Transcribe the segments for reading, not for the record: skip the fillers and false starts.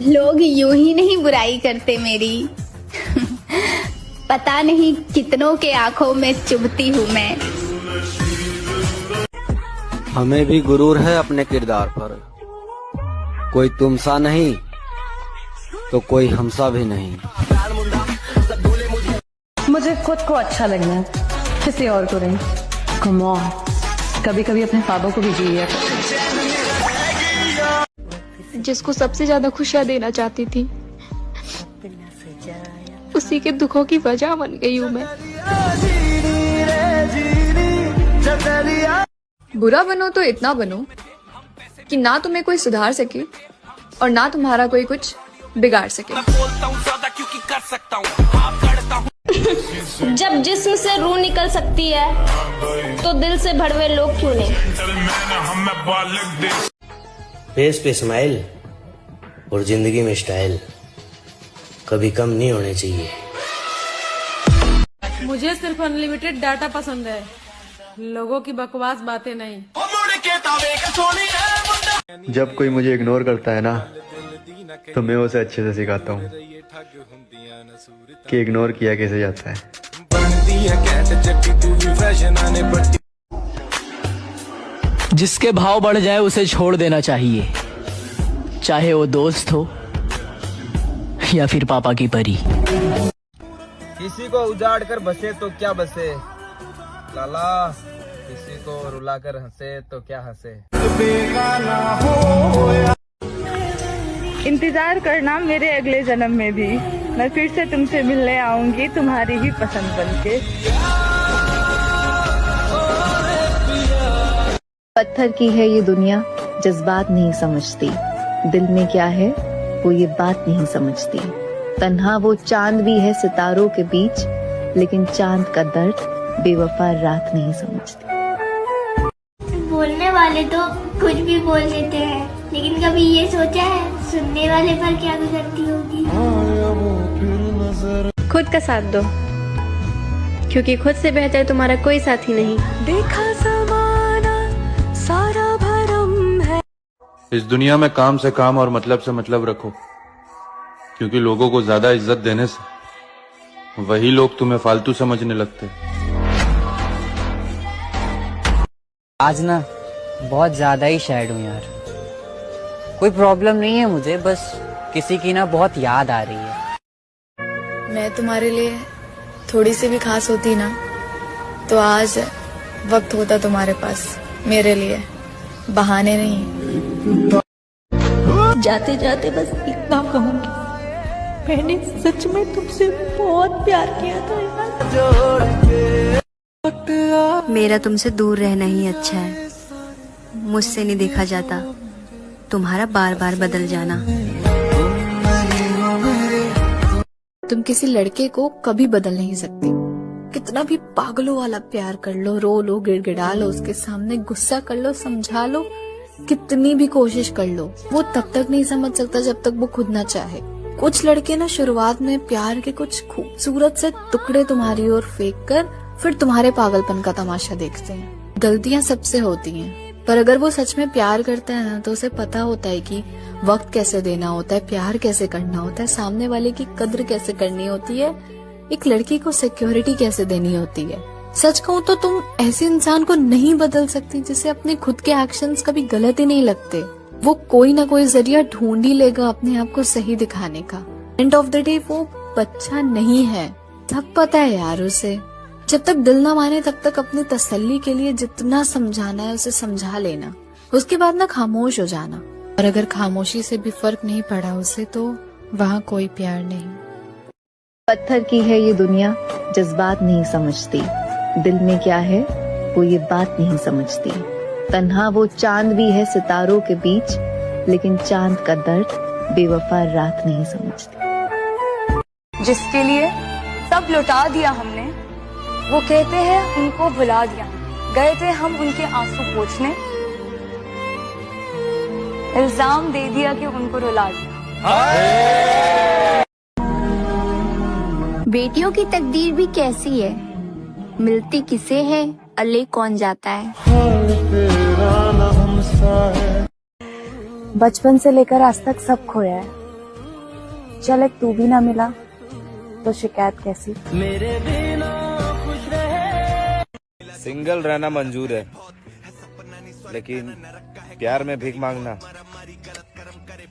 लोग यूं ही नहीं बुराई करते मेरी। पता नहीं कितनों के आंखों में चुभती हूँ मैं। हमें भी गुरूर है अपने किरदार पर, कोई तुमसा नहीं तो कोई हमसा भी नहीं। मुझे खुद को अच्छा लगना है, किसी और को नहीं। कम ऑन, कभी कभी अपने ख्वाबों को भी जिए। जिसको सबसे ज्यादा खुशियाँ देना चाहती थी, उसी के दुखों की वजह बन गई हूँ मैं। बुरा बनो तो इतना बनो कि ना तुम्हें कोई सुधार सके और ना तुम्हारा कोई कुछ बिगाड़ सके। जब जिस्म से रूह निकल सकती है तो दिल से भड़वे लोग क्यों नहीं। फेस पे स्माइल और जिंदगी में स्टाइल कभी कम नहीं होने चाहिए। मुझे सिर्फ अनलिमिटेड डाटा पसंद है, लोगों की बकवास बातें नहीं। जब कोई मुझे इग्नोर करता है ना, तो मैं उसे अच्छे से सिखाता हूँ कि इग्नोर किया कैसे जाता है। जिसके भाव बढ़ जाए उसे छोड़ देना चाहिए, चाहे वो दोस्त हो या फिर पापा की परी। किसी को उजाड़ कर बसे तो क्या बसे लाला, किसी को रुला कर हंसे तो क्या हंसे। इंतजार करना मेरे अगले जन्म में भी, मैं फिर से तुमसे मिलने आऊंगी तुम्हारी ही पसंद बनके। पत्थर की है ये दुनिया, जज्बात नहीं समझती। दिल में क्या है वो ये बात नहीं समझती। तन्हा वो चांद भी है सितारों के बीच, लेकिन चांद का दर्द बेवफा रात नहीं समझती। बोलने वाले तो कुछ भी बोल देते हैं, लेकिन कभी ये सोचा है सुनने वाले पर क्या गुजरती होगी। खुद का साथ दो, क्योंकि खुद से बेहतर तुम्हारा कोई साथी नहीं। देखा ज़माना सारा भरम है। इस दुनिया में काम से काम और मतलब से मतलब रखो, क्योंकि लोगों को ज्यादा इज्जत देने से वही लोग तुम्हें फालतू समझने लगते। आज ना बहुत ज्यादा ही सैड हूँ यार। कोई प्रॉब्लम नहीं है मुझे, बस किसी की ना बहुत याद आ रही है। मैं तुम्हारे लिए थोड़ी सी भी खास होती ना, तो आज वक्त होता तुम्हारे पास मेरे लिए, बहाने नहीं। जाते जाते बस इतना कहूंगी, मैंने सच में तुमसे बहुत प्यार किया था यार। मेरा तुमसे दूर रहना ही अच्छा है, मुझसे नहीं देखा जाता तुम्हारा बार बार बदल जाना। तुम किसी लड़के को कभी बदल नहीं सकती, कितना भी पागलों वाला प्यार कर लो, रो लो, गिड़गिड़ा लो, उसके सामने गुस्सा कर लो, समझा लो, कितनी भी कोशिश कर लो, वो तब तक नहीं समझ सकता जब तक वो खुद ना चाहे। कुछ लड़के ना शुरुआत में प्यार के कुछ खूबसूरत से टुकड़े तुम्हारी ओर फेंक कर फिर तुम्हारे पागलपन का तमाशा देखते हैं। गलतियां सबसे होती हैं, पर अगर वो सच में प्यार करता है ना, तो उसे पता होता है कि वक्त कैसे देना होता है, प्यार कैसे करना होता है, सामने वाले की कद्र कैसे करनी होती है, एक लड़की को सिक्योरिटी कैसे देनी होती है। सच कहूँ तो तुम ऐसे इंसान को नहीं बदल सकती जिसे अपने खुद के एक्शंस कभी गलत ही नहीं लगते। वो कोई ना कोई जरिया ढूंढ ही लेगा अपने आप को सही दिखाने का। एंड ऑफ द डे वो बच्चा नहीं है, सब पता है यार उसे। जब तक दिल ना माने तब तक अपनी तसल्ली के लिए जितना समझाना है उसे समझा लेना, उसके बाद ना खामोश हो जाना। और अगर खामोशी से भी फर्क नहीं पड़ा उसे, तो वहाँ कोई प्यार नहीं। पत्थर की है ये दुनिया, जज्बात नहीं समझती। दिल में क्या है वो ये बात नहीं समझती। तन्हा वो चांद भी है सितारों के बीच, लेकिन चांद का दर्द बेवफा रात नहीं समझती। जिसके लिए सब लुटा दिया हमने, वो कहते हैं उनको भुला दिया। गए थे हम उनके आंसू पोंछने, इल्जाम दे दिया कि उनको रुला दिया। बेटियों की तकदीर भी कैसी है, मिलती किसे है, अल्ले कौन जाता है। बचपन से लेकर आज तक सब खोया है, चल एक तू भी ना मिला तो शिकायत कैसी। सिंगल रहना मंजूर है, लेकिन प्यार में भीख मांगना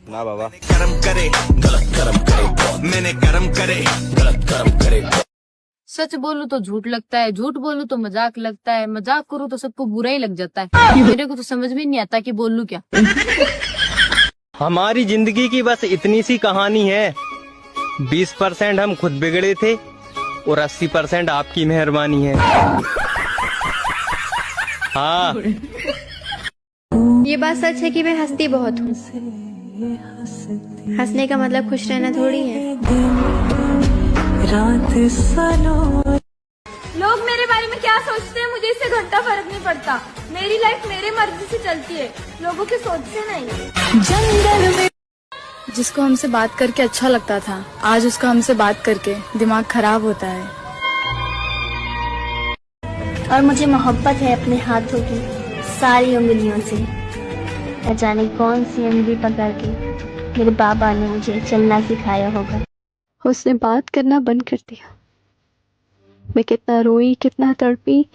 ना बाबा। करम करे गलत करम करे, मैंने करम करे गलत करम करे। सच बोलूं तो झूठ लगता है, झूठ बोलूं तो मजाक लगता है, मजाक करूं तो सबको बुरा ही लग जाता है। मेरे को तो समझ में नहीं आता कि बोलूं क्या। हमारी जिंदगी की बस इतनी सी कहानी है। 20% हम खुद बिगड़े थे और 80% आपकी मेहरबानी है। हाँ, ये बात सच है कि मैं हंसती बहुत हूँ। हंसने का मतलब खुश रहना थोड़ी है। लोग मेरे बारे में क्या सोचते हैं मुझे इससे घंटा फर्क नहीं पड़ता। मेरी लाइफ मेरे मर्जी से चलती है, लोगों की सोच से नहीं। जंगल में जिसको हमसे बात करके अच्छा लगता था, आज उसका हमसे बात करके दिमाग खराब होता है। और मुझे मोहब्बत है अपने हाथों की सारी उंगलियों से। न जाने कौन सी उंगली पकड़ के मेरे बाबा ने मुझे चलना सिखाया होगा। उसने बात करना बंद कर दिया। मैं कितना रोई, कितना तड़पी,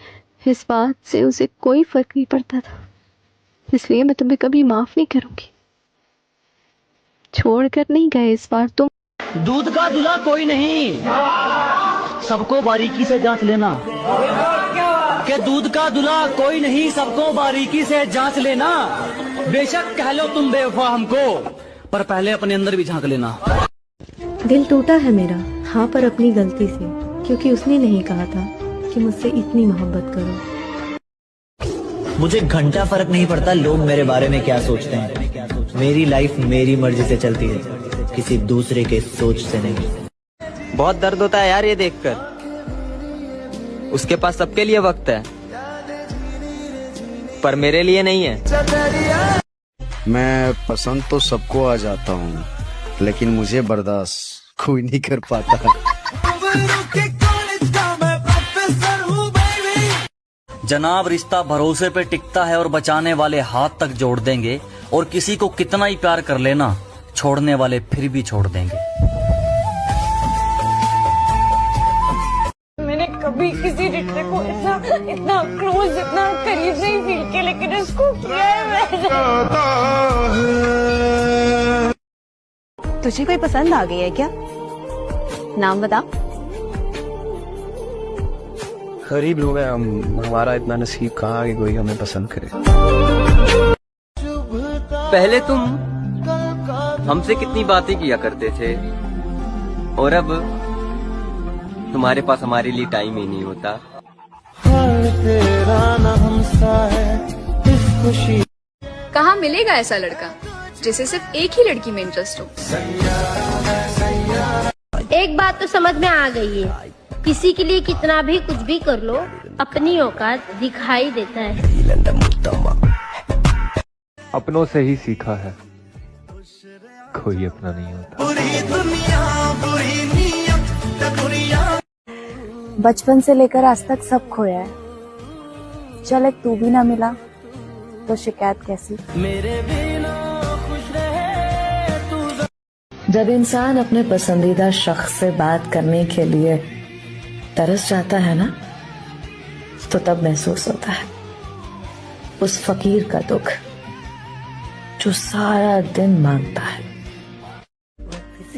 इस बात से उसे कोई फर्क नहीं पड़ता था। इसलिए मैं तुम्हें कभी माफ नहीं करूंगी। छोड़कर नहीं गए इस बार तुम। दूध का दूल्हा कोई नहीं, सबको बारीकी से जांच लेना। कि दूध का दूल्हा कोई नहीं, सबको बारीकी से जांच लेना। बेशक कह लो तुम बेवफा हमको, पर पहले अपने अंदर भी झांक लेना। दिल टूटा है मेरा, हाँ, पर अपनी गलती से, क्योंकि उसने नहीं कहा था कि मुझसे इतनी मोहब्बत करो। मुझे घंटा फर्क नहीं पड़ता लोग मेरे बारे में क्या सोचते हैं। मेरी लाइफ मेरी मर्जी से चलती है, किसी दूसरे के सोच से नहीं। बहुत दर्द होता है यार ये देखकर। उसके पास सबके लिए वक्त है, पर मेरे लिए नहीं है। मैं पसंद तो सबको आ जाता हूँ, लेकिन मुझे बर्दाश्त कोई नहीं कर पाता। जनाब, रिश्ता भरोसे पे टिकता है और बचाने वाले हाथ तक जोड़ देंगे, और किसी को कितना ही प्यार कर लेना, छोड़ने वाले फिर भी छोड़ देंगे। मैंने कभी किसी रिश्ते को इतना क्लोज, इतना करीब नहीं फील किया, लेकिन इसको किया है मैंने। तुझे कोई पसंद आ गई है क्या? नाम बता। गरीब लोग हैं हम, हमारा इतना नसीब कहाँ कि कोई हमें पसंद करे। पहले तुम हमसे कितनी बातें किया करते थे, और अब तुम्हारे पास हमारे लिए टाइम ही नहीं होता। कहाँ मिलेगा ऐसा लड़का जिसे सिर्फ एक ही लड़की में इंटरेस्ट हो। एक बात तो समझ में आ गई है, किसी के लिए कितना भी कुछ भी कर लो, अपनी औकात दिखाई देता है। अपनों से ही सीखा है, कोई अपना नहीं होता। बचपन से लेकर आज तक सब खोया है। चल एक तू भी ना मिला तो शिकायत कैसी। जब इंसान अपने पसंदीदा शख्स से बात करने के लिए तरस जाता है ना, तो तब महसूस होता है उस फकीर का दुख जो सारा दिन मांगता है।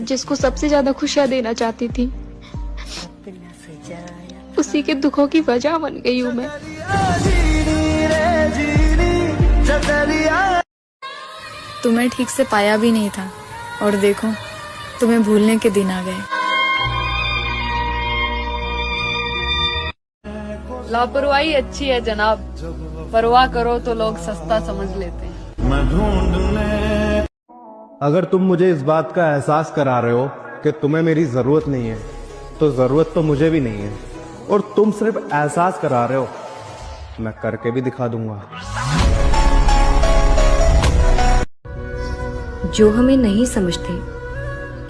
जिसको सबसे ज्यादा खुशियां देना चाहती थी, उसी के दुखों की वजह बन गई हूँ मैं। तुम्हें ठीक से पाया भी नहीं था, और देखो तुम्हें भूलने के दिन आ गए। लापरवाही अच्छी है जनाब, परवाह करो तो लोग सस्ता समझ लेते हैं। अगर तुम मुझे इस बात का एहसास करा रहे हो कि तुम्हें मेरी जरूरत नहीं है, तो जरूरत तो मुझे भी नहीं है, और तुम सिर्फ एहसास करा रहे हो, मैं करके भी दिखा दूंगा। जो हमें नहीं समझते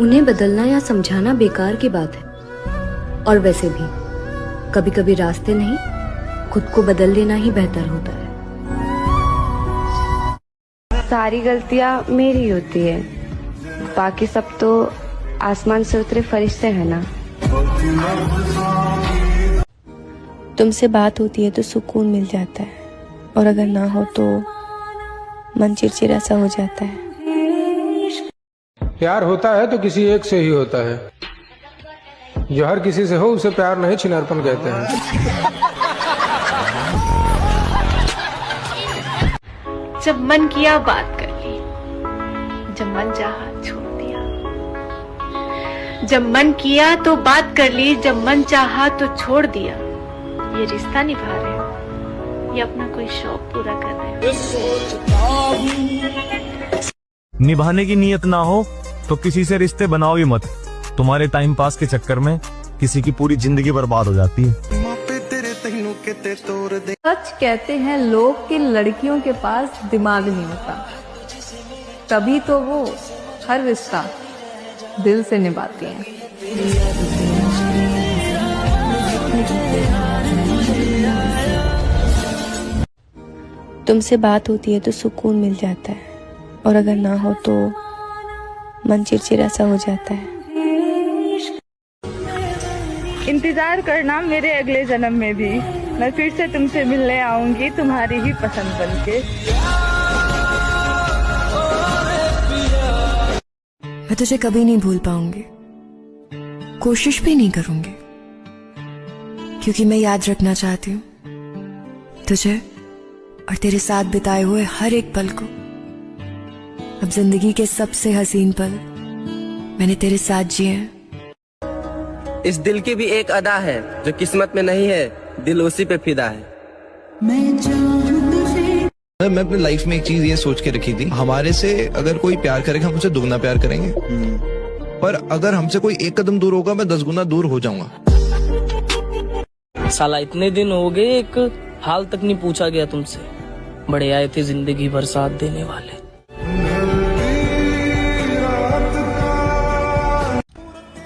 उन्हें बदलना या समझाना बेकार की बात है। और वैसे भी कभी कभी रास्ते नहीं, खुद को बदल लेना ही बेहतर होता है। सारी गलतियां मेरी होती है, बाकी सब तो आसमान से उतरे फरिश्ते हैं ना। तुमसे बात होती है तो सुकून मिल जाता है, और अगर ना हो तो मन चिड़चिड़ा सा हो जाता है। प्यार होता है तो किसी एक से ही होता है, जो हर किसी से हो उसे प्यार नहीं छिनारपन कहते हैं। जब मन किया बात कर ली, जब मन चाहा छोड़ दिया। जब मन किया तो बात कर ली, जब मन चाहा तो छोड़ दिया। ये रिश्ता निभा रहे हो या अपना कोई शौक पूरा कर रहे हो? निभाने की नीयत ना हो तो किसी से रिश्ते बनाओ ही मत। तुम्हारे टाइम पास के चक्कर में किसी की पूरी जिंदगी बर्बाद हो जाती है। सच कहते हैं लोग कि लड़कियों के पास दिमाग नहीं होता, तभी तो वो हर रिश्ता दिल से निभाती हैं। तुमसे बात होती है तो सुकून मिल जाता है, और अगर ना हो तो मन चिड़चिड़ा सा हो जाता है। इंतजार करना मेरे अगले जन्म में भी, मैं फिर से तुमसे मिलने आऊंगी तुम्हारी ही पसंद बनके। मैं तुझे कभी नहीं भूल पाऊंगी, कोशिश भी नहीं करूंगी, क्योंकि मैं याद रखना चाहती हूँ तुझे और तेरे साथ बिताए हुए हर एक पल को। अब जिंदगी के सबसे हसीन पल मैंने तेरे साथ जिए हैं। इस दिल की भी एक अदा है, जो किस्मत में नहीं है, दिल उसी पे फिदा है। मैं अपनी लाइफ में एक चीज ये सोच के रखी थी, हमारे से अगर कोई प्यार करेगा हम उसे दुगना प्यार करेंगे, पर अगर हमसे कोई एक कदम दूर होगा मैं 10 गुना दूर हो जाऊंगा। साला इतने दिन हो गए, एक हाल तक नहीं पूछा गया तुमसे। बड़े आए थे जिंदगी भर साथ देने वाले।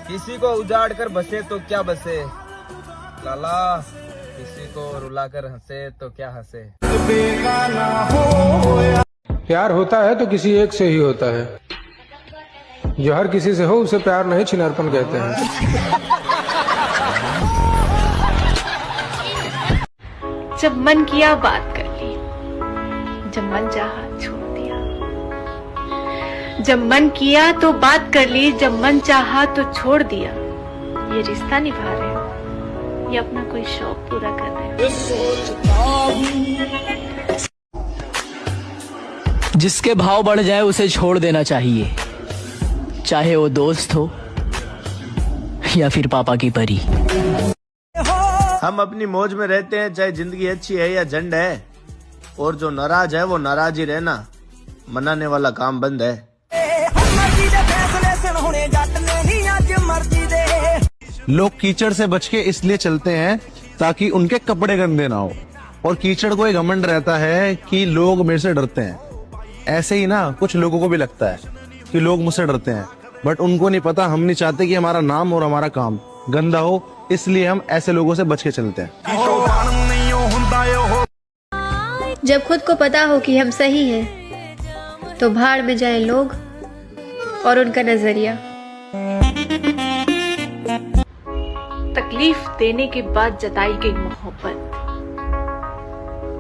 किसी को उजाड़ कर बसे तो क्या बसे लाला, किसी को रुला कर हंसे तो क्या हंसे। प्यार होता है तो किसी एक से ही होता है, जो हर किसी से हो उसे प्यार नहीं छिनारपन कहते हैं। जब मन किया बात कर ली, जब मन चाहा छोड़ दिया। जब मन किया तो बात कर ली, जब मन चाहा तो छोड़ दिया। ये रिश्ता निभा रहे हो या अपना कोई शौक पूरा कर रहे हो? जिसके भाव बढ़ जाए उसे छोड़ देना चाहिए, चाहे वो दोस्त हो या फिर पापा की परी। हम अपनी मौज में रहते हैं, चाहे जिंदगी अच्छी है या झंड है, और जो नाराज है वो नाराज ही रहना, मनाने वाला काम बंद है। लोग कीचड़ से बच के इसलिए चलते हैं ताकि उनके कपड़े गंदे ना हो, और कीचड़ को एक घमंड रहता है कि लोग मेरे से डरते हैं। ऐसे ही ना कुछ लोगों को भी लगता है कि लोग मुझसे डरते हैं, बट उनको नहीं पता हम नहीं चाहते कि हमारा नाम और हमारा काम गंदा हो, इसलिए हम ऐसे लोगों से बच के चलते हैं। जब खुद को पता हो कि हम सही हैं, तो भाड़ में जाए लोग और उनका नजरिया। तकलीफ देने के बाद जताई गई मोहब्बत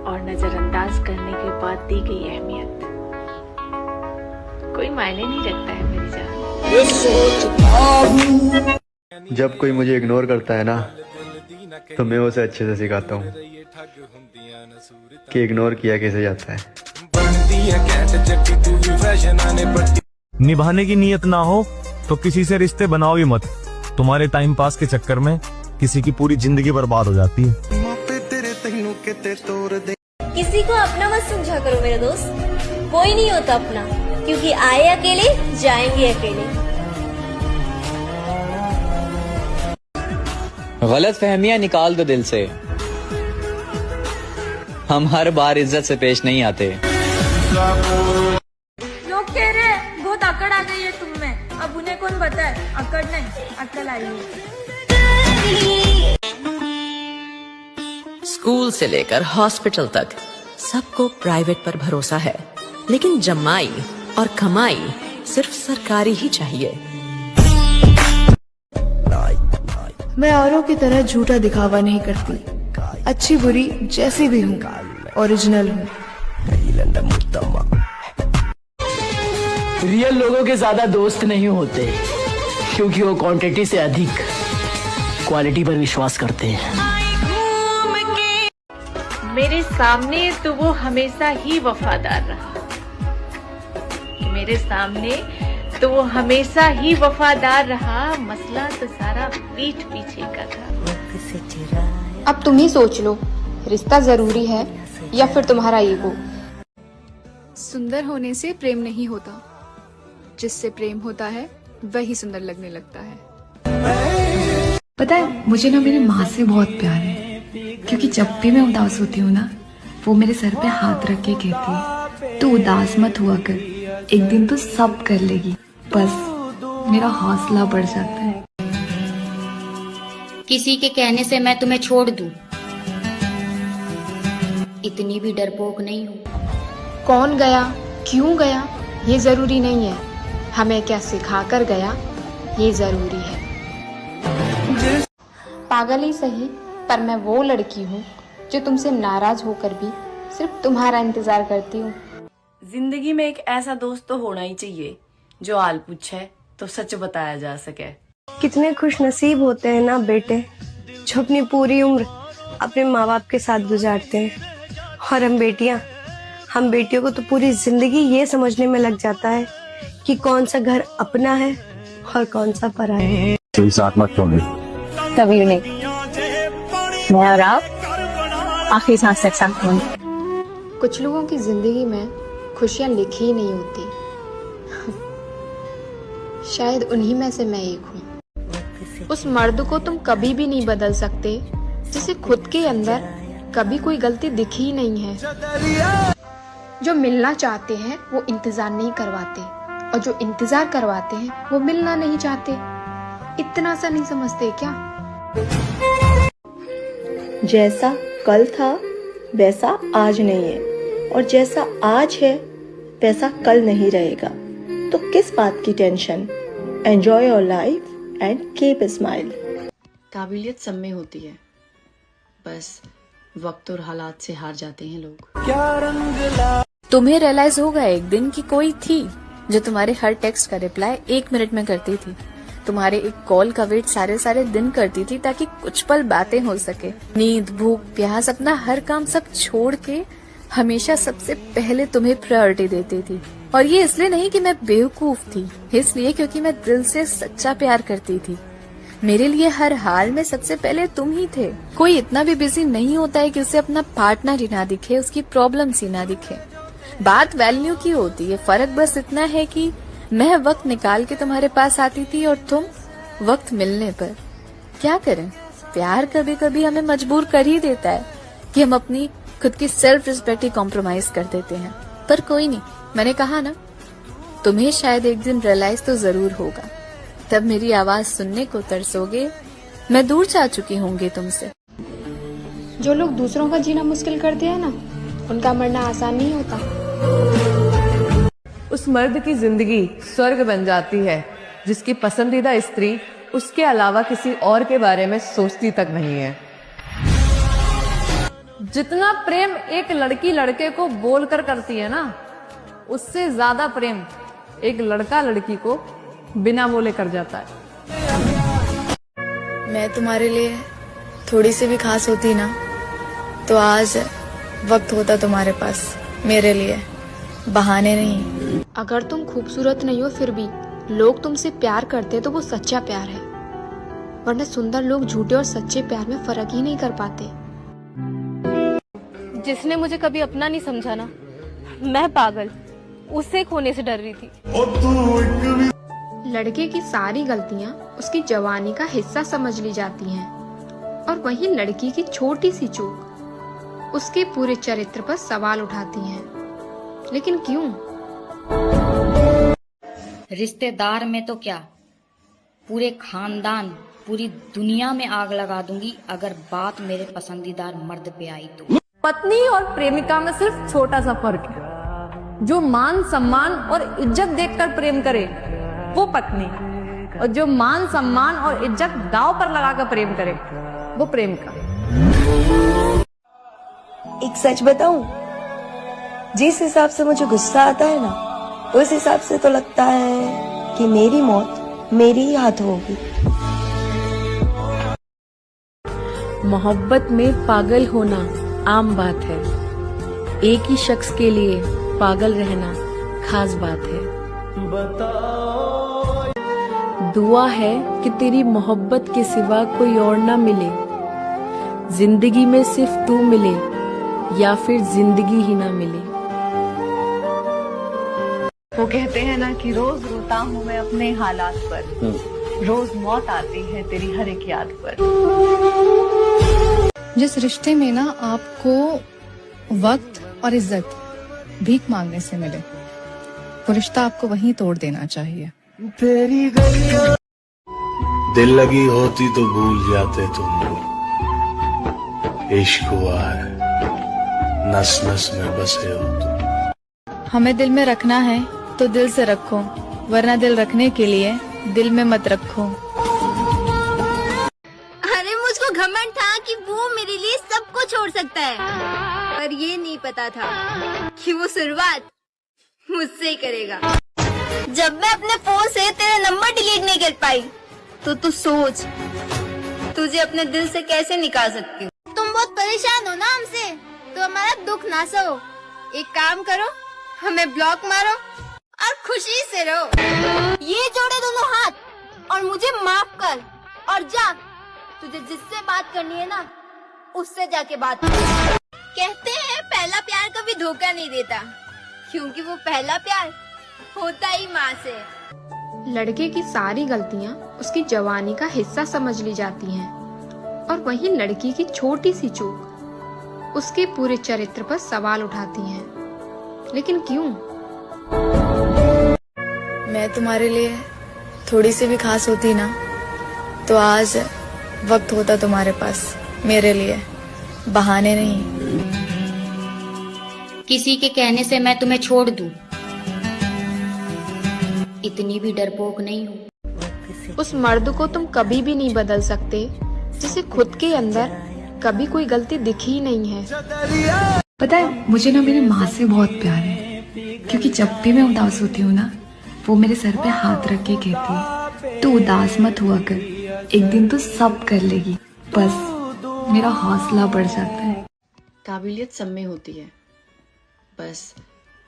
और नजरअंदाज करने के बाद दी गई अहमियत कोई मायने नहीं रखता है मेरी जान। जब कोई मुझे इग्नोर करता है ना, तो मैं उसे अच्छे से सिखाता हूँ कि इग्नोर किया कैसे जाता है। निभाने की नीयत ना हो तो किसी से रिश्ते बनाओ ही मत। तुम्हारे टाइम पास के चक्कर में किसी की पूरी जिंदगी बर्बाद हो जाती है। किसी को अपना मत समझा करो मेरे दोस्त, कोई नहीं होता अपना, क्योंकि आए अकेले जाएंगे अकेले। गलत फहमियां निकाल दो दिल से, हम हर बार इज्जत से पेश नहीं आते। लोग कह रहे हैं बहुत अकड़ आ गई है तुम में, अब उन्हें कौन बताए अकड़ नहीं अकल आई है। स्कूल से लेकर हॉस्पिटल तक सबको प्राइवेट पर भरोसा है, लेकिन जमाई और कमाई सिर्फ सरकारी ही चाहिए। मैं औरों की तरह झूठा दिखावा नहीं करती, अच्छी बुरी जैसी भी हूँ, ओरिजिनल हूँ। रियल लोगों के ज्यादा दोस्त नहीं होते, क्योंकि वो क्वांटिटी से अधिक क्वालिटी पर विश्वास करते हैं। मेरे सामने तो वो हमेशा ही वफादार रहा, मेरे सामने तो वो हमेशा ही वफादार रहा, मसला तो सारा पीठ पीछे का था। अब तुम ही सोच लो, रिश्ता जरूरी है या फिर तुम्हारा ईगो। सुंदर होने से प्रेम नहीं होता, जिससे प्रेम होता है वही सुंदर लगने लगता है। पता है, मुझे ना मेरी माँ से बहुत प्यार है, क्योंकि जब भी मैं उदास होती हूँ ना, वो मेरे सर पे हाथ रख के कहती है, तू उदास मत हुआ कर, एक दिन तो सब कर लेगी। बस मेरा हौसला बढ़ जाता है। किसी के कहने से मैं तुम्हें छोड़ दूं, इतनी भी डरपोक नहीं हूँ। कौन गया, क्यों गया, ये जरूरी नहीं है, हमें क्या सिखा कर गया ये जरूरी है। पागल ही सही, पर मैं वो लड़की हूँ जो तुमसे नाराज होकर भी सिर्फ तुम्हारा इंतजार करती हूँ। जिंदगी में एक ऐसा दोस्त तो होना ही चाहिए जो हाल पूछे तो सच बताया जा सके। कितने खुश नसीब होते हैं ना बेटे, जो अपनी पूरी उम्र अपने माँ बाप के साथ गुजारते हैं। और हम बेटियों को तो पूरी जिंदगी ये समझने में लग जाता है कि कौन सा घर अपना है और कौन सा पराया है। कोई साथ मत छोड़े। कभी नहीं। मैं और आप आखिरी सांस तक साथ होंगे। कुछ लोगों की जिंदगी में खुशियाँ लिखी ही नहीं होती, शायद उन्हीं में से मैं एक हूँ। उस मर्द को तुम कभी भी नहीं बदल सकते जिसे खुद के अंदर कभी कोई गलती दिखी ही नहीं है। जो मिलना चाहते हैं वो इंतजार नहीं करवाते, और जो इंतजार करवाते हैं वो मिलना नहीं चाहते। इतना सा नहीं समझते क्या? जैसा कल था वैसा आज नहीं है, और जैसा आज है वैसा कल नहीं रहेगा। तो किस बात की tension? Enjoy your life and keep a smile. काबिलियत सब में होती है, बस वक्त और हालात से हार जाते हैं लोग। तुम्हें रियलाइज होगा एक दिन कि कोई थी जो तुम्हारे हर टेक्स्ट का रिप्लाई 1 मिनट में करती थी, तुम्हारे एक कॉल का वेट सारे दिन करती थी ताकि कुछ पल बातें हो सके। नींद, भूख, प्यास, अपना हर काम सब छोड़ के हमेशा सबसे पहले तुम्हें प्रायोरिटी देती थी। और ये इसलिए नहीं कि मैं बेवकूफ थी, इसलिए क्योंकि मैं दिल से सच्चा प्यार करती थी। मेरे लिए हर हाल में सबसे पहले तुम ही थे। कोई इतना भी बिजी नहीं होता है कि उसे अपना पार्टनर ही ना दिखे, उसकी प्रॉब्लम्स ही ना दिखे। बात वैल्यू की होती है, फर्क बस इतना है कि मैं वक्त निकाल के तुम्हारे पास आती थी और तुम वक्त मिलने पर। क्या करें, प्यार कभी कभी हमें मजबूर कर ही देता है कि हम अपनी खुद की सेल्फ रिस्पेक्ट ही कॉम्प्रोमाइज कर देते हैं। पर कोई नहीं, मैंने कहा ना, तुम्हें शायद एक दिन रियलाइज तो जरूर होगा, तब मेरी आवाज सुनने को तरसोगे। मैं दूर जा चुकी होंगी तुमसे। जो लोग दूसरों का जीना मुश्किल करते हैं ना, उनका मरना आसान नहीं होता। उस मर्द की जिंदगी स्वर्ग बन जाती है जिसकी पसंदीदा स्त्री उसके अलावा किसी और के बारे में सोचती तक नहीं है। जितना प्रेम एक लड़की लड़के को बोलकर करती है ना, उससे ज्यादा प्रेम एक लड़का लड़की को बिना बोले कर जाता है। मैं तुम्हारे लिए थोड़ी सी भी खास होती ना, तो आज वक्त होता तुम्हारे पास मेरे लिए, बहाने नहीं। अगर तुम खूबसूरत नहीं हो फिर भी लोग तुमसे प्यार करते तो वो सच्चा प्यार है, वरना सुंदर लोग झूठे और सच्चे प्यार में फर्क ही नहीं कर पाते। जिसने मुझे कभी अपना नहीं समझा ना, मैं पागल उसे खोने से डर रही थी। लड़के की सारी गलतियां उसकी जवानी का हिस्सा समझ ली जाती हैं, और वहीं लड़की की छोटी सी चूक उसके पूरे चरित्र पर सवाल उठाती हैं। लेकिन क्यों? रिश्तेदार में तो क्या, पूरे खानदान, पूरी दुनिया में आग लगा दूंगी अगर बात मेरे पसंदीदा मर्द पे आई तो। पत्नी और प्रेमिका में सिर्फ छोटा सा फर्क है। जो मान सम्मान और इज्जत देखकर प्रेम करे वो पत्नी, और जो मान सम्मान और इज्जत दांव पर लगाकर प्रेम करे वो प्रेम का। एक सच बताऊं, जिस हिसाब से मुझे गुस्सा आता है ना, उस हिसाब से तो लगता है कि मेरी मौत मेरे ही हाथ होगी। मोहब्बत में पागल होना आम बात है, एक ही शख्स के लिए पागल रहना खास बात है। दुआ है कि तेरी मोहब्बत के सिवा कोई और ना मिले, जिंदगी में सिर्फ तू मिले या फिर जिंदगी ही ना मिले। वो कहते हैं ना कि रोज रोता हूँ मैं अपने हालात पर, रोज मौत आती है तेरी हर एक याद पर। जिस रिश्ते में ना आपको वक्त और इज्जत भीख मांगने से मिले, वो रिश्ता आपको वहीं तोड़ देना चाहिए। दिल लगी होती तो भूल जाते तुमको, इश्क हुआ है नस नस में बसे हो तुम। हमें दिल में रखना है तो दिल से रखो, वरना दिल रखने के लिए दिल में मत रखो। अरे मुझको घमंड था कि वो मेरे लिए सब कुछ छोड़ सकता है, पर ये नहीं पता था कि वो शुरुआत मुझसे ही करेगा। जब मैं अपने फोन से तेरा नंबर डिलीट नहीं कर पाई, तो तू सोच तुझे अपने दिल से कैसे निकाल सकती हूँ। तुम बहुत परेशान हो ना हमसे, तो हमारा दुख ना सहो। एक काम करो, हमें ब्लॉक मारो और खुशी से रहो। ये जोड़े दोनों हाथ और मुझे माफ कर, और जा, तुझे जिससे बात करनी है ना, उससे जाके बात कर। कहते हैं पहला प्यार कभी धोखा नहीं देता, क्योंकि वो पहला प्यार होता ही माँ से। लड़के की सारी गलतियाँ उसकी जवानी का हिस्सा समझ ली जाती हैं, और वहीं लड़की की छोटी सी चूक उसके पूरे चरित्र पर सवाल उठाती हैं। लेकिन क्यों? मैं तुम्हारे लिए थोड़ी सी भी खास होती ना, तो आज वक्त होता तुम्हारे पास मेरे लिए, बहाने नहीं। किसी के कहने से मैं तुम्हें छोड़ दूं, इतनी भी डरपोक नहीं हूँ। उस मर्द को तुम कभी भी नहीं बदल सकते जिसे खुद के अंदर कभी कोई गलती दिखी ही नहीं है। पता है, मुझे ना मेरी माँ से बहुत प्यार है, क्योंकि जब भी मैं उदास होती हूँ ना, वो मेरे सर पे हाथ रख के कहती है, तू उदास मत हुआ कर, एक दिन तो सब कर लेगी। बस मेरा हौसला बढ़ जाता है। काबिलियत सब में होती है, बस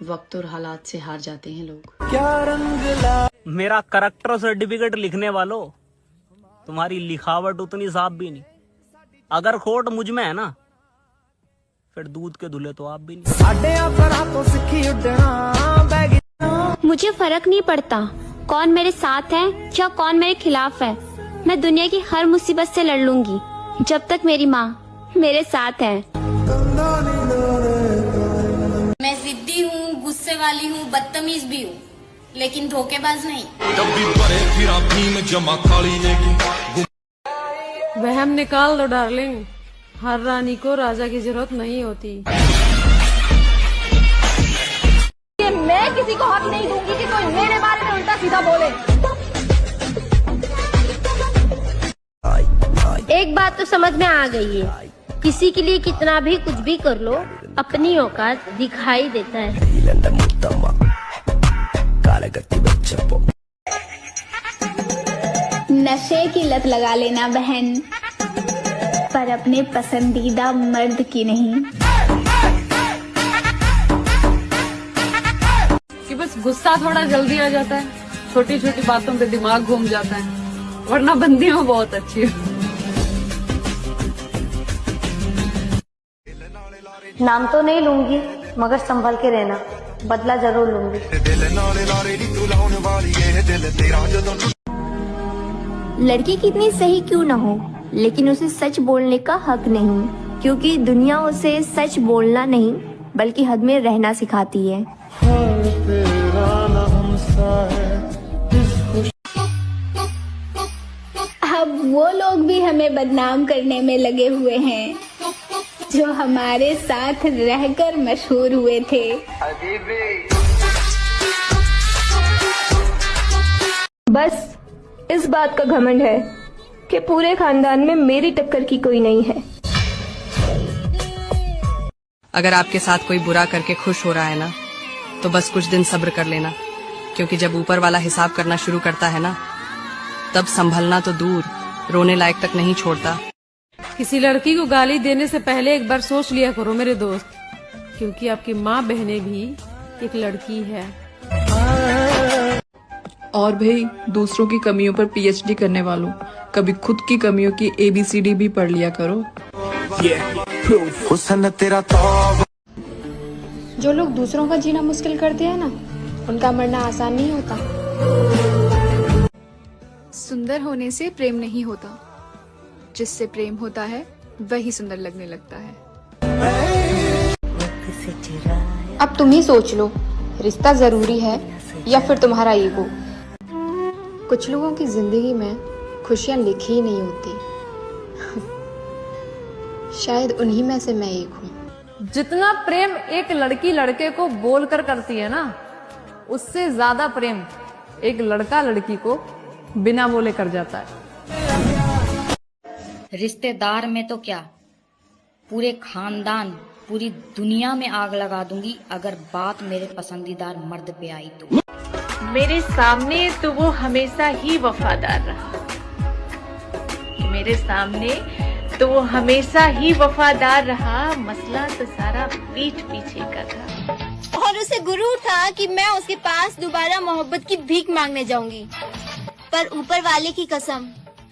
वक्त और हालात से हार जाते हैं लोग। मेरा करेक्टर सर्टिफिकेट लिखने वालों, तुम्हारी लिखावट उतनी साफ भी नहीं। अगर खोट मुझ में है ना, फिर दूध के धुले तो आप भी नहीं। मुझे फर्क नहीं पड़ता कौन मेरे साथ है या कौन मेरे खिलाफ है। मैं दुनिया की हर मुसीबत से लड़ लूंगी, जब तक मेरी माँ मेरे साथ है। मैं जिद्दी हूँ, गुस्से वाली हूँ, बदतमीज भी हूँ, लेकिन धोखेबाज नहीं। वहम निकाल दो डार्लिंग, हर रानी को राजा की जरूरत नहीं होती। मैं किसी को हक नहीं दूंगी कि कोई मेरे बारे में उल्टा सीधा बोले। एक बात तो समझ में आ गई है, किसी के लिए कितना भी कुछ भी कर लो, अपनी औकात दिखाई देता है। नशे की लत लगा लेना बहन, पर अपने पसंदीदा मर्द की नहीं। कि बस गुस्सा थोड़ा जल्दी आ जाता है, छोटी छोटी बातों पे दिमाग घूम जाता है, वरना बंदी में बहुत अच्छी है। नाम तो नहीं लूंगी, मगर संभल के रहना, बदला जरूर लूंगी। लड़की कितनी सही क्यों ना हो, लेकिन उसे सच बोलने का हक नहीं, क्योंकि दुनिया उसे सच बोलना नहीं बल्कि हद में रहना सिखाती है। अब वो लोग भी हमें बदनाम करने में लगे हुए हैं जो हमारे साथ रहकर मशहूर हुए थे। बस इस बात का घमंड है कि पूरे खानदान में मेरी टक्कर की कोई नहीं है। अगर आपके साथ कोई बुरा करके खुश हो रहा है ना, तो बस कुछ दिन सब्र कर लेना, क्योंकि जब ऊपर वाला हिसाब करना शुरू करता है ना, तब संभलना तो दूर, रोने लायक तक नहीं छोड़ता। किसी लड़की को गाली देने से पहले एक बार सोच लिया करो मेरे दोस्त, क्योंकि आपकी माँ बहनें भी एक लड़की है। और भाई, दूसरों की कमियों पर पीएचडी करने वालों, कभी खुद की कमियों की ABCD भी पढ़ लिया करो। जो लोग दूसरों का जीना मुश्किल करते हैं ना, उनका मरना आसान नहीं होता। सुंदर होने से प्रेम नहीं होता, जिससे प्रेम होता है वही सुंदर लगने लगता है। अब तुम ही सोच लो, रिश्ता जरूरी है या फिर तुम्हारा ईगो। कुछ लोगों की जिंदगी में खुशियां लिखी ही नहीं होती। शायद उन्हीं में से मैं एक हूँ। जितना प्रेम एक लड़की लड़के को बोलकर करती है ना, उससे ज्यादा प्रेम एक लड़का लड़की को बिना बोले कर जाता है। रिश्तेदार में तो क्या, पूरे खानदान, पूरी दुनिया में आग लगा दूंगी अगर बात मेरे पसंदीदार मर्द पे आई तो। मेरे सामने तो वो हमेशा ही वफादार रहा, मेरे सामने तो वो हमेशा ही वफादार रहा, मसला तो सारा पीठ पीछे का था। और उसे गुरूर था कि मैं उसके पास दोबारा मोहब्बत की भीख मांगने जाऊंगी, पर ऊपर वाले की कसम,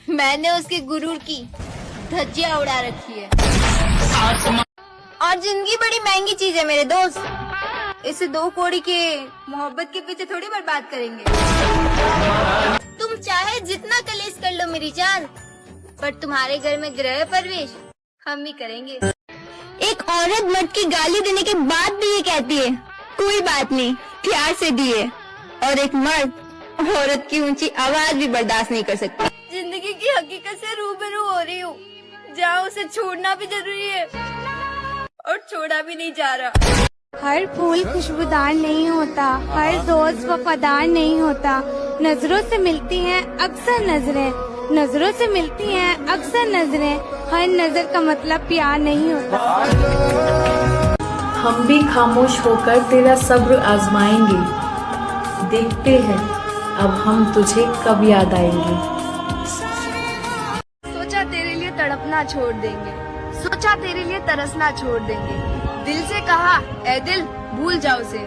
मैंने उसके गुरूर की धज्जियां उड़ा रखी है। और जिंदगी बड़ी महंगी चीज है मेरे दोस्त, इसे 2 कौड़ी के मोहब्बत के पीछे थोड़ी बर्बाद करेंगे। तुम चाहे जितना कलेश कर लो मेरी जान, पर तुम्हारे घर में गृह प्रवेश हम ही करेंगे। एक औरत मर्द की गाली देने के बाद भी ये कहती है कोई बात नहीं, प्यार से दिए, और एक मर्द औरत की ऊंची आवाज भी बर्दाश्त नहीं कर सकता। जिंदगी की हकीकत से रूबरू हो रही हूँ, जहाँ उसे छोड़ना भी जरूरी है और छोड़ा भी नहीं जा रहा। हर फूल खुशबूदार नहीं होता, हर दोस्त वफादार नहीं होता। नजरों से मिलती हैं अक्सर नजरें, नजरों से मिलती हैं अक्सर नजरें, हर नजर का मतलब प्यार नहीं होता। हम भी खामोश होकर तेरा सब्र आजमाएंगे, देखते हैं अब हम तुझे कब याद आएंगे। सोचा तेरे लिए तड़पना छोड़ देंगे, सोचा तेरे लिए तरसना छोड़ देंगे। दिल से कहा ए दिल भूल जाओ उसे,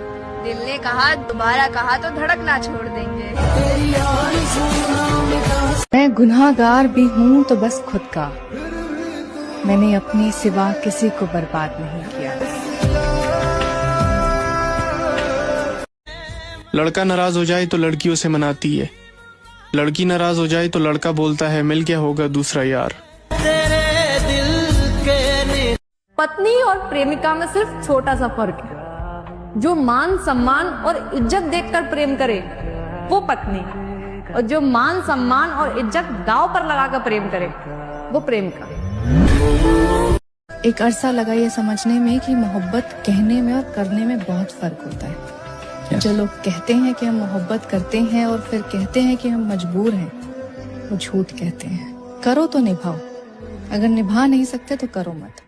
दिल ने कहा दोबारा कहा तो धड़कना छोड़ देंगे। मैं गुनाहगार भी हूँ तो बस खुद का, मैंने अपने सिवा किसी को बर्बाद नहीं किया। लड़का नाराज हो जाए तो लड़की उसे मनाती है, लड़की नाराज हो जाए तो लड़का बोलता है मिल गया होगा दूसरा यार। पत्नी और प्रेमिका में सिर्फ छोटा सा फर्क है। जो मान सम्मान और इज्जत देखकर प्रेम करे वो पत्नी, और जो मान सम्मान और इज्जत दांव पर लगाकर प्रेम करे वो प्रेमिका। एक अरसा लगा ये समझने में कि मोहब्बत कहने में और करने में बहुत फर्क होता है। जो लोग कहते हैं कि हम मोहब्बत करते हैं और फिर कहते हैं कि हम मजबूर हैं, वो झूठ कहते हैं। करो तो निभाओ, अगर निभा नहीं सकते तो करो मत।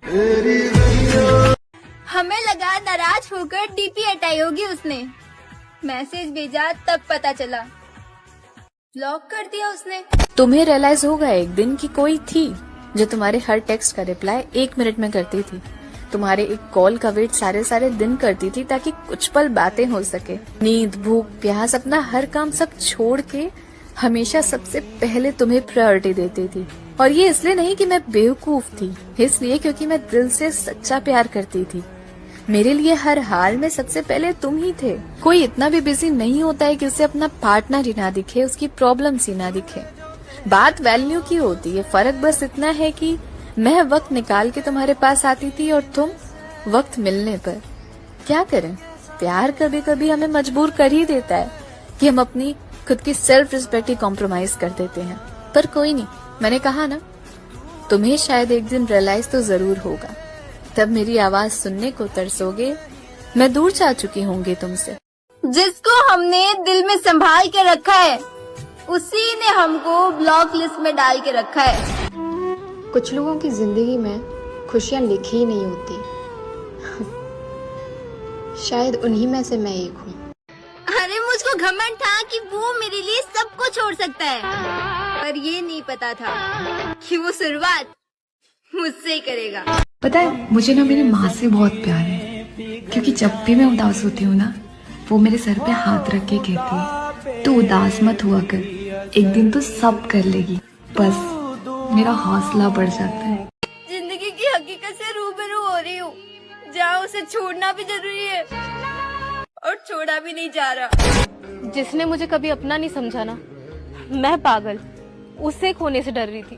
हमें लगा नाराज होकर डीपी हटाई होगी उसने, मैसेज भेजा तब पता चला ब्लॉक कर दिया उसने। तुम्हें रियलाइज होगा एक दिन कि कोई थी जो तुम्हारे हर टेक्स्ट का रिप्लाई 1 मिनट में करती थी, तुम्हारे एक कॉल का वेट सारे दिन करती थी ताकि कुछ पल बातें हो सके। नींद, भूख, प्यास, अपना हर काम सब छोड़ के हमेशा सबसे पहले तुम्हें प्रायोरिटी देती थी। और ये इसलिए नहीं कि मैं बेवकूफ थी, इसलिए क्योंकि मैं दिल से सच्चा प्यार करती थी। मेरे लिए हर हाल में सबसे पहले तुम ही थे। कोई इतना भी बिजी नहीं होता है कि उसे अपना पार्टनर ही ना दिखे, उसकी प्रॉब्लम्स ही ना दिखे। बात वैल्यू की होती है, फर्क बस इतना है कि मैं वक्त निकाल के तुम्हारे पास आती थी और तुम वक्त मिलने पर। क्या करें, प्यार कभी कभी हमें मजबूर कर ही देता है कि हम अपनी खुद की सेल्फ रिस्पेक्ट ही कॉम्प्रोमाइज कर देते हैं। पर कोई नहीं, मैंने कहा ना, तुम्हें शायद एक दिन रियलाइज तो जरूर होगा, तब मेरी आवाज सुनने को तरसोगे। मैं दूर जा चुकी होंगी तुमसे। जिसको हमने दिल में संभाल के रखा है उसी ने हमको ब्लॉक लिस्ट में डाल के रखा है। कुछ लोगों की जिंदगी में खुशियां लिखी ही नहीं होती। शायद उन्हीं में से मैं एक हूँ। अरे मुझको घमंड था कि वो मेरे लिए सब कुछ छोड़ सकता है, पर ये नहीं पता था कि वो शुरुआत मुझसे ही करेगा। पता है, मुझे ना मेरी माँ से बहुत प्यार है, क्योंकि जब भी मैं उदास होती हूँ ना, वो मेरे सर पे हाथ रख के कहती है, तू उदास मत हुआ कर, एक दिन तो सब कर लेगी। बस मेरा हौसला बढ़ जाता है। जिंदगी की हकीकत से रूबरू हो रही हूँ, जहाँ उसे छोड़ना भी जरूरी है और छोड़ा भी नहीं जा रहा। जिसने मुझे कभी अपना नहीं समझा ना, मैं पागल उसे खोने से डर रही थी।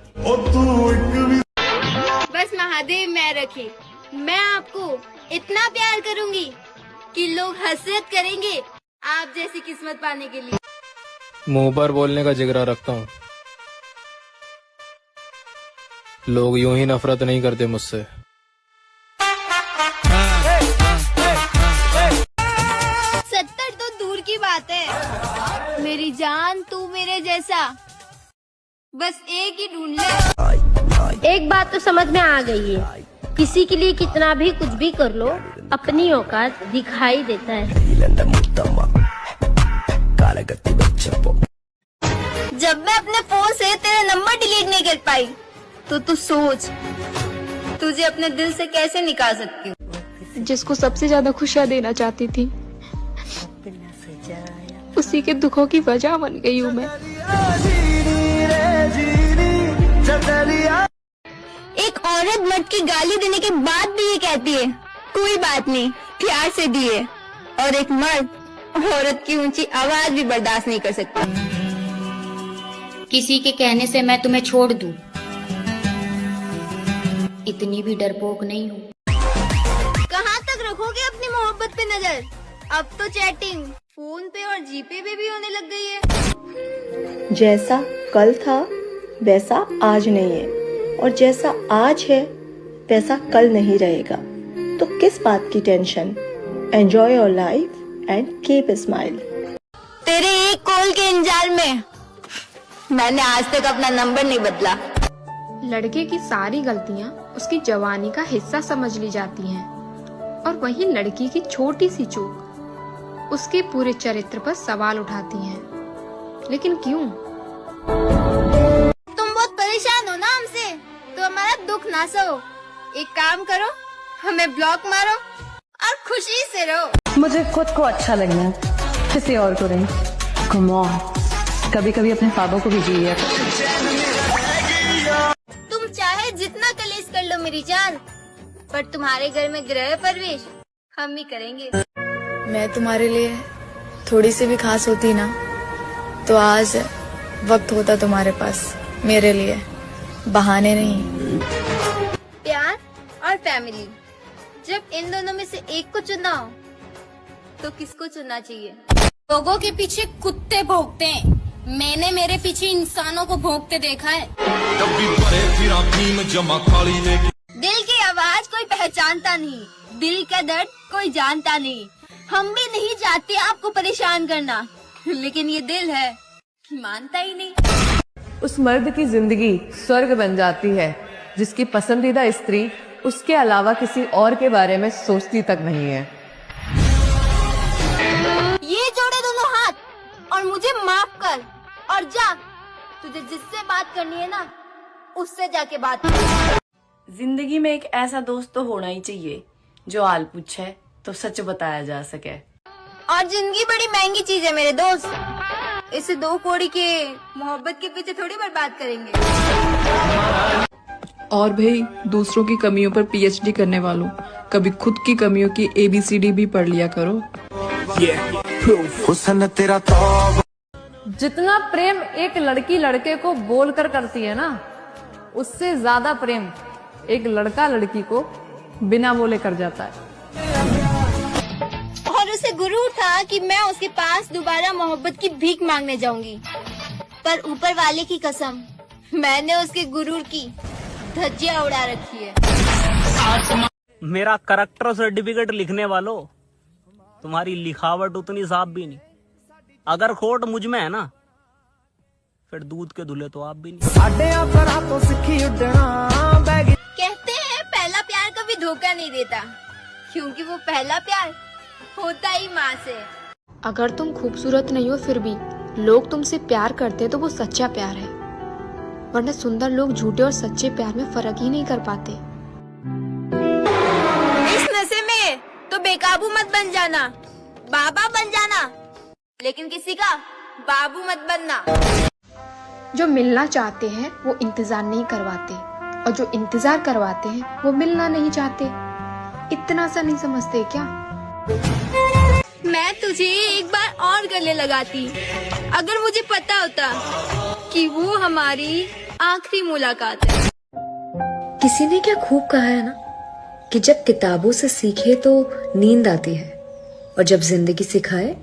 बस महादेव मैं रखे, मैं आपको इतना प्यार करूंगी कि लोग हसरत करेंगे आप जैसी किस्मत पाने के लिए। मुंह पर बोलने का जिगरा रखता हूँ, लोग यूं ही नफरत नहीं करते मुझसे। की बात है, मेरी जान तू मेरे जैसा बस एक ही ढूंढ ले। एक बात तो समझ में आ गई है, किसी के लिए कितना भी कुछ भी कर लो, अपनी औकात दिखाई देता है। जब मैं अपने फोन से तेरा नंबर डिलीट नहीं कर पाई, तो तू सोच तुझे अपने दिल से कैसे निकाल सकती हूँ। जिसको सबसे ज्यादा खुशियां देना चाहती थी, उसी के दुखों की वजह बन गई हूँ मैं। एक औरत मर्द की गाली देने के बाद भी ये कहती है कोई बात नहीं, प्यार से दिए, और एक मर्द औरत की ऊंची आवाज भी बर्दाश्त नहीं कर सकता। किसी के कहने से मैं तुम्हें छोड़ दूं, इतनी भी डरपोक नहीं हूँ। कहाँ तक रखोगे अपनी मोहब्बत पे नजर? अब तो चैटिंग फोन पे और जीपे पे भी होने लग गई है। जैसा कल था वैसा आज नहीं है, और जैसा आज है वैसा कल नहीं रहेगा, तो किस बात की tension. Enjoy your life and keep smile. तेरे एक कॉल के इंतजार में मैंने आज तक अपना नंबर नहीं बदला। लड़के की सारी गलतियां उसकी जवानी का हिस्सा समझ ली जाती हैं, और वहीं लड़की की छोटी सी चूक उसके पूरे चरित्र पर सवाल उठाती हैं। लेकिन क्यों? तुम बहुत परेशान हो ना हमसे, तो हमारा दुख ना सहो। एक काम करो, हमें ब्लॉक मारो और खुशी से रहो। मुझे खुद को अच्छा लगना है, किसी और को नहीं। कम ऑन, कभी कभी अपने ख्वाबों को भी जिए। तुम चाहे जितना कलेश कर लो मेरी जान, पर तुम्हारे घर में गृह प्रवेश हम ही करेंगे। मैं तुम्हारे लिए थोड़ी सी भी खास होती ना, तो आज वक्त होता तुम्हारे पास मेरे लिए, बहाने नहीं। प्यार और फैमिली, जब इन दोनों में से एक को चुनना हो, तो किसको चुनना चाहिए? लोगों के पीछे कुत्ते भौंकते हैं, मैंने मेरे पीछे इंसानों को भौंकते देखा है। दिल की आवाज कोई पहचानता नहीं, दिल का दर्द कोई जानता नहीं। हम भी नहीं चाहते आपको परेशान करना, लेकिन ये दिल है मानता ही नहीं। उस मर्द की जिंदगी स्वर्ग बन जाती है जिसकी पसंदीदा स्त्री उसके अलावा किसी और के बारे में सोचती तक नहीं है। ये जोड़े दोनों हाथ और मुझे माफ कर, और जा, तुझे जिससे बात करनी है ना, उससे जाके बात कर। जिंदगी में एक ऐसा दोस्त तो होना ही चाहिए जो आल पूछे तो सच बताया जा सके। और जिंदगी बड़ी महंगी चीज है मेरे दोस्त, इसे 2 कौड़ी के मोहब्बत के पीछे थोड़ी बर्बाद करेंगे। और भाई, दूसरों की कमियों पर पीएचडी करने वालों, कभी खुद की कमियों की ABCD भी पढ़ लिया करो। तेरा जितना प्रेम एक लड़की लड़के को बोलकर करती है ना, उससे ज्यादा प्रेम एक लड़का लड़की को बिना बोले कर जाता है। और उसे गुरूर था कि मैं उसके पास दोबारा मोहब्बत की भीख मांगने जाऊंगी, पर ऊपर वाले की कसम, मैंने उसके गुरूर की धज्जियां उड़ा रखी है। मेरा करेक्टर सर्टिफिकेट लिखने वालों, तुम्हारी लिखावट उतनी साफ भी नहीं। अगर खोट मुझ में है ना, फिर दूध के धुले तो आप भी नहीं। कहते हैं पहला प्यार कभी धोखा नहीं देता, क्योंकि वो पहला प्यार होता ही माँ से। अगर तुम खूबसूरत नहीं हो फिर भी लोग तुमसे प्यार करते तो वो सच्चा प्यार है, वरना सुंदर लोग झूठे और सच्चे प्यार में फर्क ही नहीं कर पाते। इस नशे में तो बेकाबू मत बन जाना, बाबा बन जाना, लेकिन किसी का बाबू मत बनना। जो मिलना चाहते हैं वो इंतजार नहीं करवाते, और जो इंतजार करवाते हैं वो मिलना नहीं चाहते। इतना सा नहीं समझते क्या? मैं तुझे एक बार और गले लगाती, अगर मुझे पता होता कि वो हमारी आखिरी मुलाकात है। किसी ने क्या खूब कहा है ना कि जब किताबों से सीखे तो नींद आती है, और जब जिंदगी सिखाए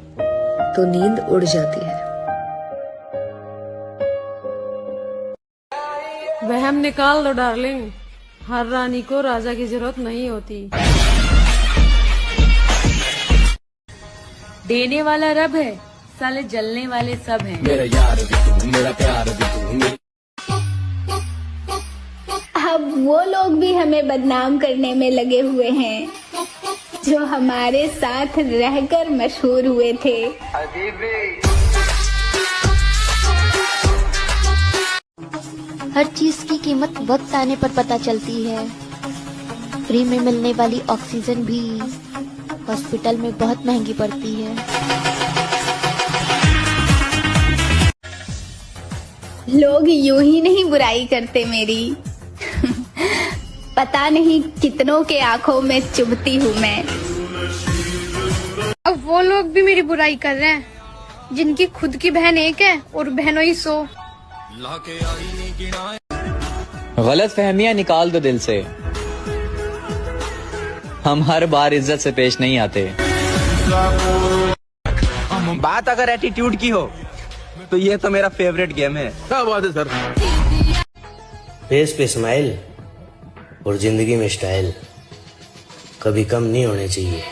तो नींद उड़ जाती है। वहम निकाल दो डार्लिंग, हर रानी को राजा की जरूरत नहीं होती। देने वाला रब है, साले जलने वाले सब हैं। मेरा यार भी तू, मेरा प्यार भी तू। अब वो लोग भी हमें बदनाम करने में लगे हुए हैं जो हमारे साथ रहकर मशहूर हुए थे। हर चीज की कीमत वक्त आने पर पता चलती है। फ्री में मिलने वाली ऑक्सीजन भी हॉस्पिटल में बहुत महंगी पड़ती है। लोग यूं ही नहीं बुराई करते मेरी, पता नहीं कितनों के आंखों में चुभती हूँ मैं। अब वो लोग भी मेरी बुराई कर रहे हैं जिनकी खुद की बहन एक है और बहनों ही 100। गलत फहमियां निकाल दो दिल से, हम हर बार इज्जत से पेश नहीं आते। बात अगर एटीट्यूड की हो तो ये तो मेरा फेवरेट गेम है। क्या बात है सर? फेस पे स्माइल और जिंदगी में स्टाइल कभी कम नहीं होने चाहिए।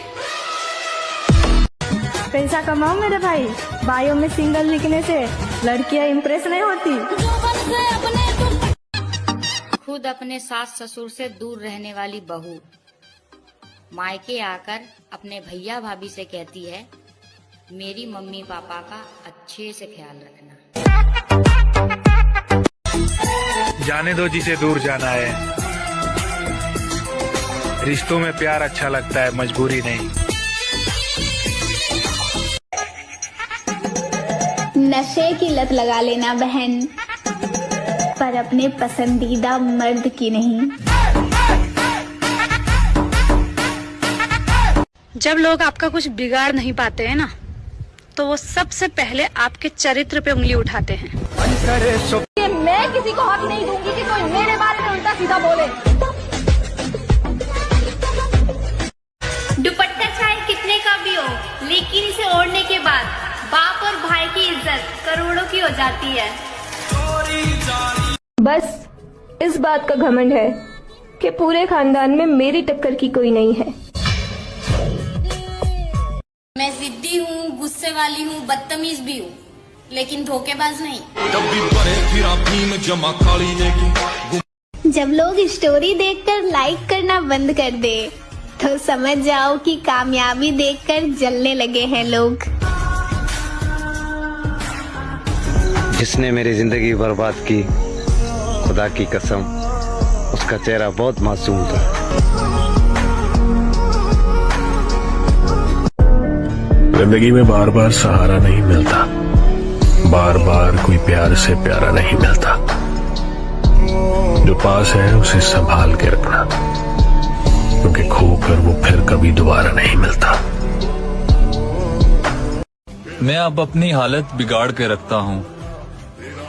पैसा कमाओ मेरे भाई, बायो में सिंगल लिखने से लड़कियां इम्प्रेस नहीं होती। खुद अपने सास ससुर से दूर रहने वाली बहू मायके आकर अपने भैया भाभी से कहती है, मेरी मम्मी पापा का अच्छे से ख्याल रखना। जाने दो जिसे दूर जाना है, रिश्तों में प्यार अच्छा लगता है, मजबूरी नहीं। नशे की लत लगा लेना बहन, पर अपने पसंदीदा मर्द की नहीं। जब लोग आपका कुछ बिगाड़ नहीं पाते हैं ना, तो वो सबसे पहले आपके चरित्र पे उंगली उठाते हैं। मैं किसी को हक नहीं दूंगी कि कोई मेरे बारे में उल्टा सीधा बोले। दुपट्टा चाहे कितने का भी हो, लेकिन इसे ओढ़ने के बाद बाप और भाई की इज्जत करोड़ों की हो जाती है। बस इस बात का घमंड है कि पूरे खानदान में मेरी टक्कर की कोई नहीं है। मैं जिद्दी हूँ, गुस्से वाली हूँ, बदतमीज भी हूँ, लेकिन धोखेबाज नहीं। जब लोग स्टोरी देखकर लाइक करना बंद कर दे तो समझ जाओ कि कामयाबी देखकर जलने लगे हैं लोग। जिसने मेरी जिंदगी बर्बाद की, खुदा की कसम उसका चेहरा बहुत मासूम था। जिंदगी में बार बार सहारा नहीं मिलता, बार बार कोई प्यार से प्यारा नहीं मिलता। जो पास है उसे संभाल के रखना, क्योंकि खोकर वो फिर कभी दोबारा नहीं मिलता। मैं अब अपनी हालत बिगाड़ के रखता हूँ,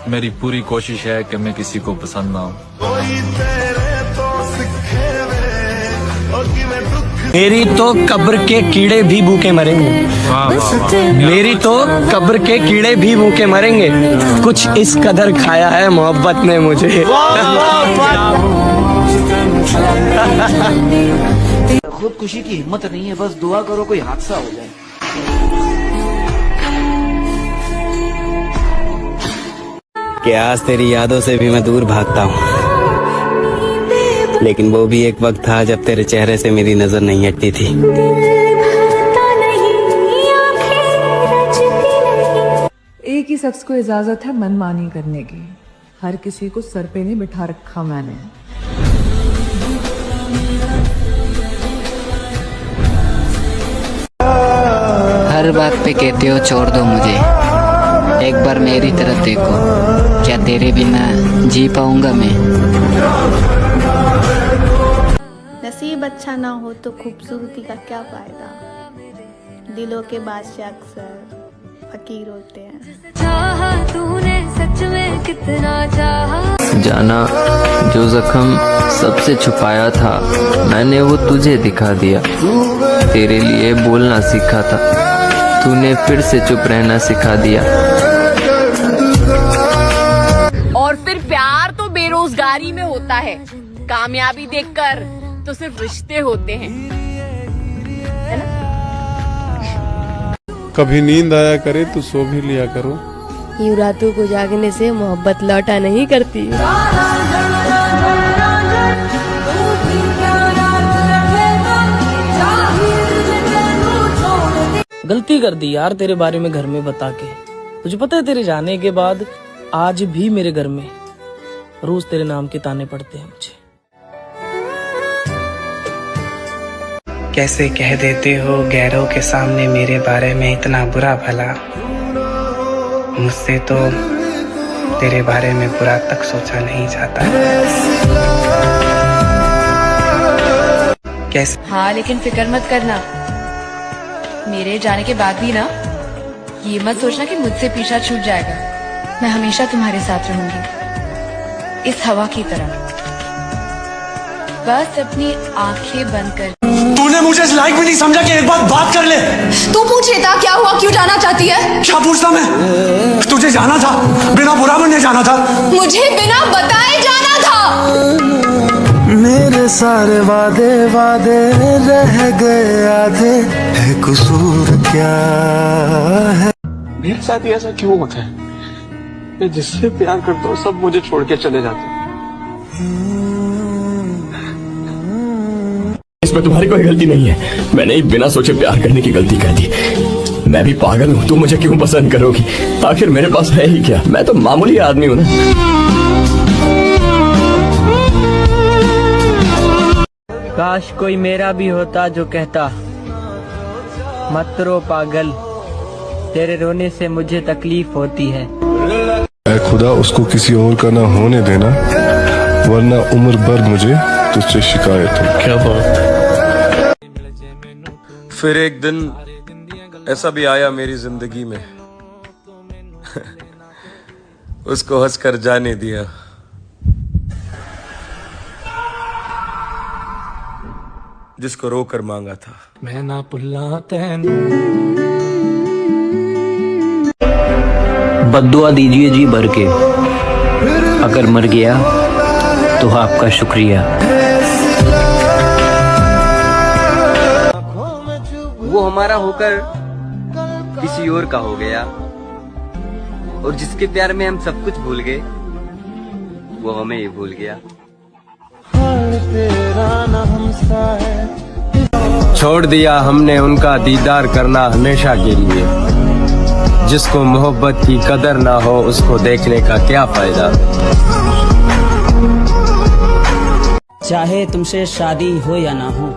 मेरी पूरी कोशिश है कि मैं किसी को पसंद ना हूँ। मेरी तो कब्र के कीड़े भी भूखे मरेंगे। मेरी तो कब्र के कीड़े भी भूखे मरेंगे, कुछ इस कदर खाया है मोहब्बत ने मुझे। खुदकुशी की हिम्मत नहीं है, बस दुआ करो कोई हादसा हो जाए। कि आज तेरी यादों से भी मैं दूर भागता हूँ, लेकिन वो भी एक वक्त था जब तेरे चेहरे से मेरी नजर नहीं हटती थी। एक ही शख्स को इजाजत है मनमानी करने की, हर किसी को सर पे नहीं बिठा रखा मैंने। हर बात पे कहते हो छोड़ दो मुझे, एक बार मेरी तरफ देखो, क्या तेरे बिना जी पाऊंगा मैं? नसीब अच्छा ना हो तो खूबसूरती का क्या फायदा, दिलों के बादशाह अक्सर फकीर होते हैं। चाहा तूने सच में कितना चाहा, जाना जो जख्म सबसे छुपाया था मैंने वो तुझे दिखा दिया। तेरे लिए बोलना सीखा था, तूने फिर से चुप रहना सिखा दिया। और फिर प्यार तो बेरोजगारी में होता है, कामयाबी देखकर तो सिर्फ रिश्ते होते हैं, है ना? कभी नींद आया करे तो सो भी लिया करो। यूं रातों को जागने से मोहब्बत लौटा नहीं करती। गलती कर दी यार तेरे बारे में घर में बता के। तुझे पता है तेरे जाने के बाद आज भी मेरे घर में रोज तेरे नाम के ताने पड़ते हैं मुझे। कैसे कह देते हो गैरों के सामने मेरे बारे में इतना बुरा भला, मुझसे तो तेरे बारे में बुरा तक सोचा नहीं जाता। कैसे? हाँ लेकिन फिक्र मत करना, मेरे जाने के बाद भी ना ये मत सोचना कि मुझसे पीछा छूट जाएगा। मैं हमेशा तुम्हारे साथ रहूंगी, इस हवा की तरह। बस अपनी आंखें बंद कर। तूने मुझे इस लायक भी नहीं समझा कि एक बात कर ले। तू पूछे था क्या हुआ, क्यों जाना चाहती है? क्या पूछता मैं? तुझे जाना था, बिना बुरा बनने जाना था। मुझे बिना बताए जाना था। मेरे सारे वादे वादे रह गए आधे, है कसूर क्या है? मेरे साथ ही ऐसा क्यों होता है? मैं जिससे प्यार करता हूँ सब मुझे छोड़ के चले जाते हैं। इसमें तुम्हारी कोई गलती नहीं है, मैंने ही बिना सोचे प्यार करने की गलती कर दी। मैं भी पागल हूँ, तुम मुझे क्यों पसंद करोगी? आखिर मेरे पास है ही क्या, मैं तो मामूली आदमी हूँ ना। काश कोई मेरा भी होता जो कहता मत रो पागल, तेरे रोने से मुझे तकलीफ होती है। ऐ खुदा उसको किसी और का ना होने देना, वरना उम्र भर मुझे तुझसे शिकायत है। क्या बात? फिर एक दिन ऐसा भी आया मेरी जिंदगी में उसको हंसकर जाने दिया। जिसको रोकर मांगा था। मैं ना भुल्ला तैनू। बद्दुआ दीजिए जी भर के, अगर मर गया तो आपका शुक्रिया। वो हमारा होकर किसी और का हो गया, और जिसके प्यार में हम सब कुछ भूल गए वो हमें ही भूल गया। छोड़ दिया हमने उनका दीदार करना हमेशा के लिए, जिसको मोहब्बत की कदर ना हो उसको देखने का क्या फायदा। चाहे तुमसे शादी हो या ना हो,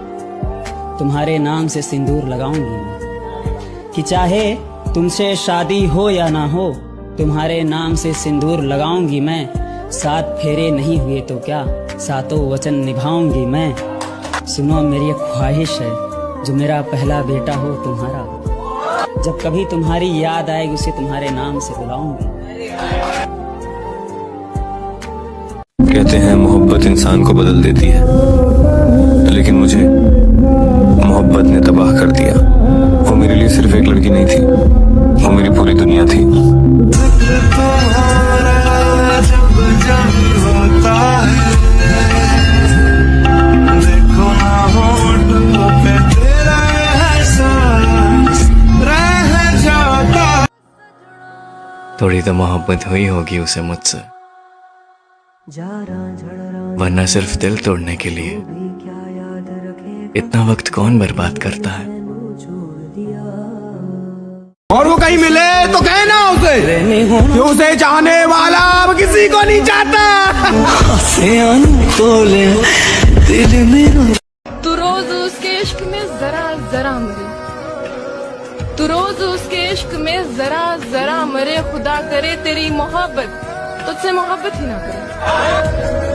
तुम्हारे नाम से सिंदूर लगाऊंगी मैं। कि चाहे तुमसे शादी हो या ना हो, तुम्हारे नाम से सिंदूर लगाऊंगी मैं। 7 फेरे नहीं हुए तो क्या, 7 वचन निभाऊंगी मैं। सुनो मेरी एक ख्वाहिश है, जो मेरा पहला बेटा हो तुम्हारा। जब कभी तुम्हारी याद आएगी उसे तुम्हारे नाम से बुलाऊंगी। कहते हैं मोहब्बत इंसान को बदल देती है, लेकिन मुझे मोहब्बत ने तबाह कर दिया। वो मेरे लिए सिर्फ एक लड़की नहीं थी, वो मेरी पूरी दुनिया थी। थोड़ी तो मोहब्बत हुई होगी उसे मुझसे, वरना सिर्फ दिल तोड़ने के लिए इतना वक्त कौन बर्बाद करता है। और वो कहीं मिले तो कहना उसे कि उसे चाहने वाला अब किसी को नहीं चाहता। तू रोज उसके इश्क में जरा जरा मरे, तू रोज उसके इश्क में जरा जरा मरे, खुदा करे तेरी मोहब्बत तुझसे मोहब्बत ही ना करे।